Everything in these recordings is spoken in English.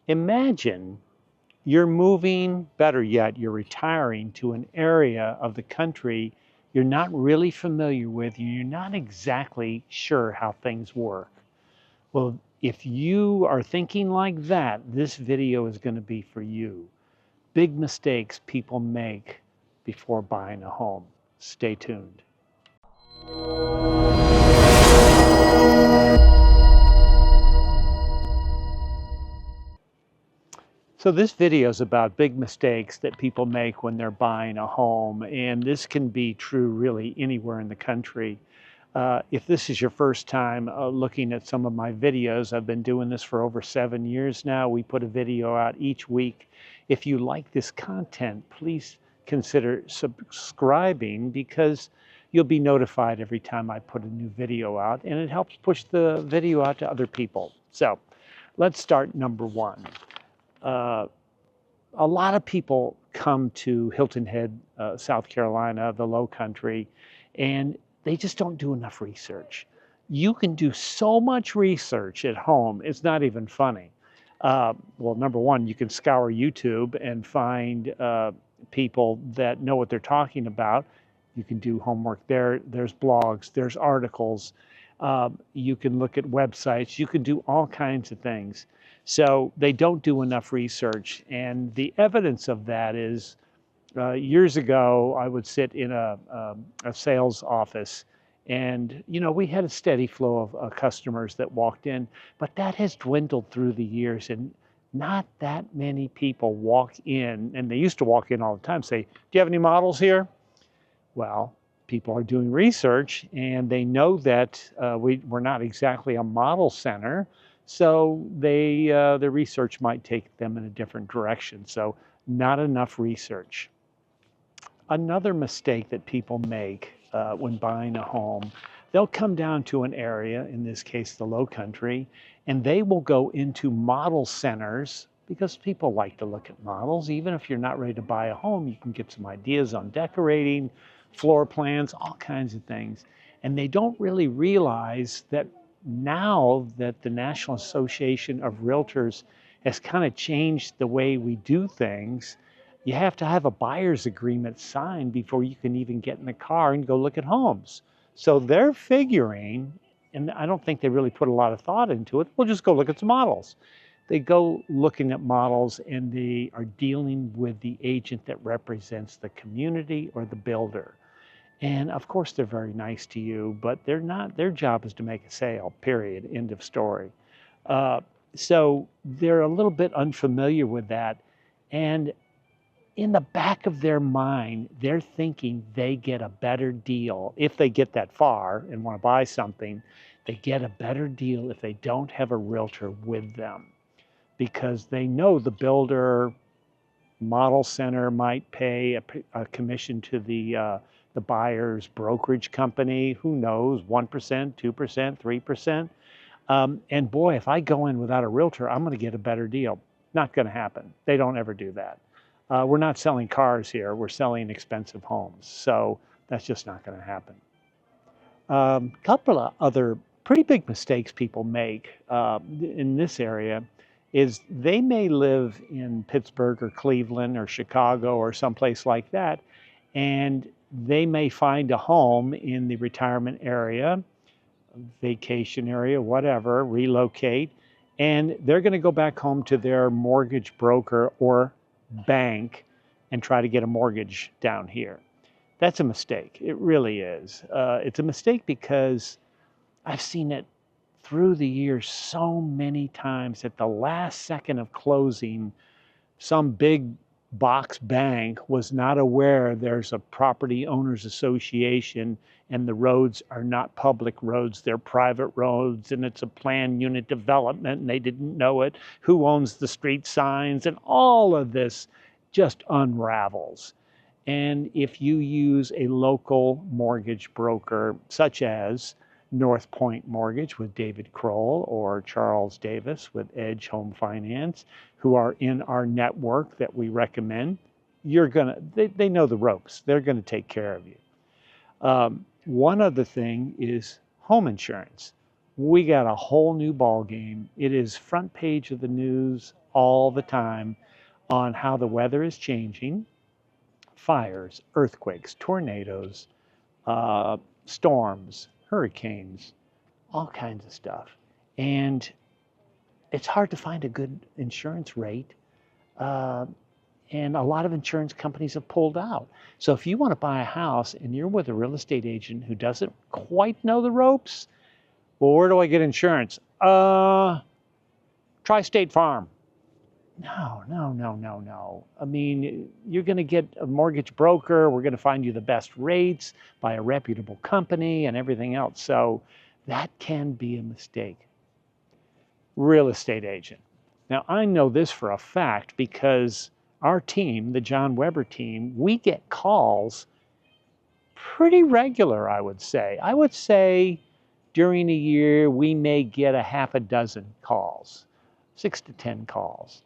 Imagine you're moving, better yet, you're retiring to an area of the country you're not really familiar with, and you're not exactly sure how things work. Well, if you are thinking like that, this video is going to be for you. Big mistakes people make before buying a home. Stay tuned. So this video is about big mistakes that people make when they're buying a home, and this can be true really anywhere in the country. If this is your first time looking at some of my videos, I've been doing this for over 7 years now. We put a video out each week. If you like this content, please consider subscribing because you'll be notified every time I put a new video out, and it helps push the video out to other people. So let's start number one. Uh, a lot of people come to Hilton Head, South Carolina, the Low Country, and they just don't do enough research. You can do so much research at home, it's not even funny. Well, number one, you can scour YouTube and find people that know what they're talking about. You can do homework there. There's blogs, there's articles. You can look at websites. You can do all kinds of things. So they don't do enough research. And the evidence of that is years ago, I would sit in a sales office and, we had a steady flow of customers that walked in, but that has dwindled through the years and not that many people walk in. And they used to walk in all the time, say, do you have any models here? Well, people are doing research and they know that we're not exactly a model center. So the research might take them in a different direction. So not enough research. Another mistake that people make when buying a home, they'll come down to an area, in this case the Low Country, and they will go into model centers because people like to look at models. Even if you're not ready to buy a home, you can get some ideas on decorating, floor plans, all kinds of things. And they don't really realize that now that the National Association of Realtors has kind of changed the way we do things, you have to have a buyer's agreement signed before you can even get in the car and go look at homes. So they're figuring, and I don't think they really put a lot of thought into it, we'll just go look at some models. They go looking at models and they are dealing with the agent that represents the community or the builder. And of course they're very nice to you, but they're not, their job is to make a sale, period, end of story. So they're a little bit unfamiliar with that. And in the back of their mind, they're thinking they get a better deal. If they get that far and want to buy something, they get a better deal if they don't have a realtor with them because they know the builder model center might pay a commission to the buyer's brokerage company. Who knows, 1%, 2%, 3%. And boy, if I go in without a realtor, I'm going to get a better deal. Not going to happen. They don't ever do that. We're not selling cars here. We're selling expensive homes. So that's just not going to happen. Couple of other pretty big mistakes people make in this area is they may live in Pittsburgh or Cleveland or Chicago or someplace like that, and they may find a home in the retirement area, vacation area, whatever, relocate, and they're going to go back home to their mortgage broker or bank and try to get a mortgage down here. That's a mistake. It really is. It's a mistake because I've seen it through the years so many times. At the last second of closing, some big box bank was not aware there's a property owners association and the roads are not public roads, they're private roads, and it's a planned unit development and they didn't know it, who owns the street signs, and all of this just unravels. And if you use a local mortgage broker such as North Point Mortgage with David Kroll or Charles Davis with Edge Home Finance, who are in our network that we recommend, they know the ropes. They're gonna take care of you. One other thing is home insurance. we got a whole new ball game. It is front page of the news all the time on how the weather is changing, fires, earthquakes, tornadoes, uh, storms, hurricanes, all kinds of stuff. And it's hard to find a good insurance rate. Uh, and a lot of insurance companies have pulled out. So if you want to buy a house and you're with a real estate agent who doesn't quite know the ropes, well, where do I get insurance? Try State Farm. No, no, no, no, no. I mean, you're going to get a mortgage broker. We're going to find you the best rates by a reputable company and everything else. So that can be a mistake. Real estate agent. Now, I know this for a fact because our team, the John Weber team, we get calls pretty regular, I would say. I would say during a year, we may get a half a dozen calls, 6 to 10 calls.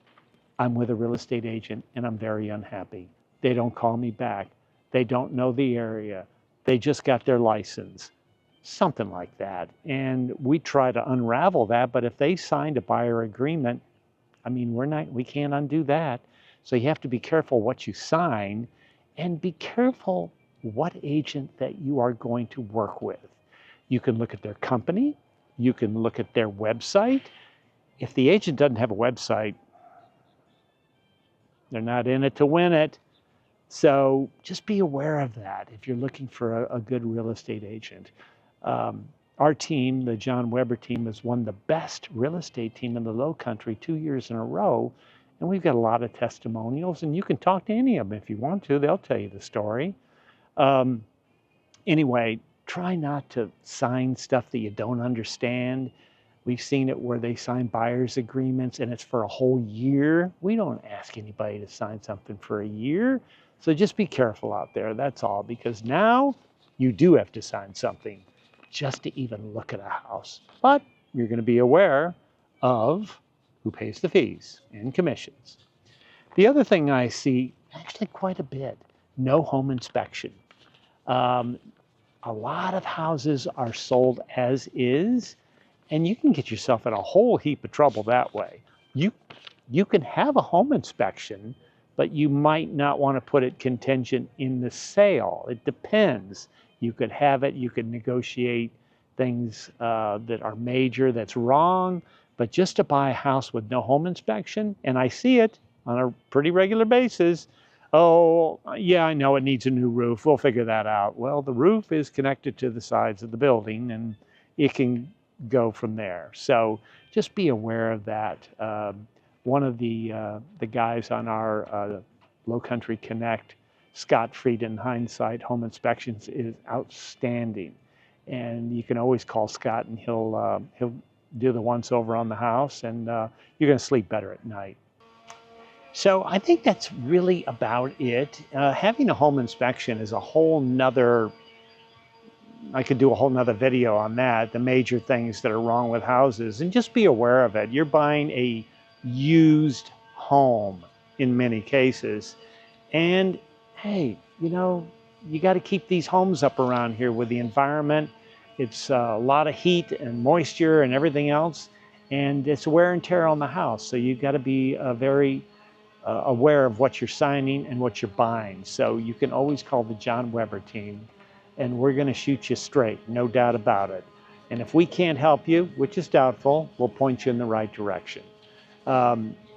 I'm with a real estate agent and I'm very unhappy. They don't call me back. They don't know the area. They just got their license, something like that. And we try to unravel that, but if they signed a buyer agreement, I mean, we can't undo that. So you have to be careful what you sign and be careful what agent that you are going to work with. You can look at their company. You can look at their website. If the agent doesn't have a website, they're not in it to win it. So just be aware of that if you're looking for a good real estate agent. Our team, the John Weber team, has won the best real estate team in the Low Country 2 years in a row. And we've got a lot of testimonials, and you can talk to any of them if you want to. They'll tell you the story. Anyway, try not to sign stuff that you don't understand. We've seen it where they sign buyer's agreements and it's for a whole year. We don't ask anybody to sign something for a year. So just be careful out there, that's all, because now you do have to sign something just to even look at a house. But you're going to be aware of who pays the fees and commissions. The other thing I see, actually quite a bit, no home inspection. A lot of houses are sold as is, and you can get yourself in a whole heap of trouble that way. You can have a home inspection, but you might not want to put it contingent in the sale. It depends. You could have it, you could negotiate things that are major, that's wrong, but just to buy a house with no home inspection, and I see it on a pretty regular basis, oh, yeah, I know it needs a new roof. We'll figure that out. Well, the roof is connected to the sides of the building, and it can go from there. So just be aware of that. One of the guys on our Low Country Connect, Scott Frieden, Hindsight Home Inspections, is outstanding. And you can always call Scott, and he'll do the once over on the house, and you're going to sleep better at night. So I think that's really about it. Having a home inspection is a whole nother, I could do a whole nother video on that, the major things that are wrong with houses, and just be aware of it. You're buying a used home in many cases. And hey, you know, you got to keep these homes up around here with the environment. It's a lot of heat and moisture and everything else, and it's wear and tear on the house. So you've got to be very aware of what you're signing and what you're buying. So you can always call the John Weber team, and we're going to shoot you straight, no doubt about it. And if we can't help you, which is doubtful, we'll point you in the right direction.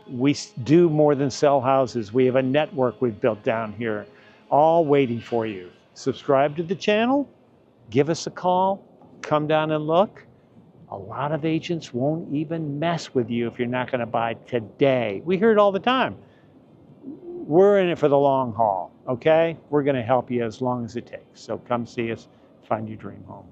We do more than sell houses. We have a network we've built down here, all waiting for you. Subscribe to the channel, give us a call, come down and look. A lot of agents won't even mess with you if you're not going to buy today. We hear it all the time. We're in it for the long haul, okay? We're going to help you as long as it takes. So come see us, find your dream home.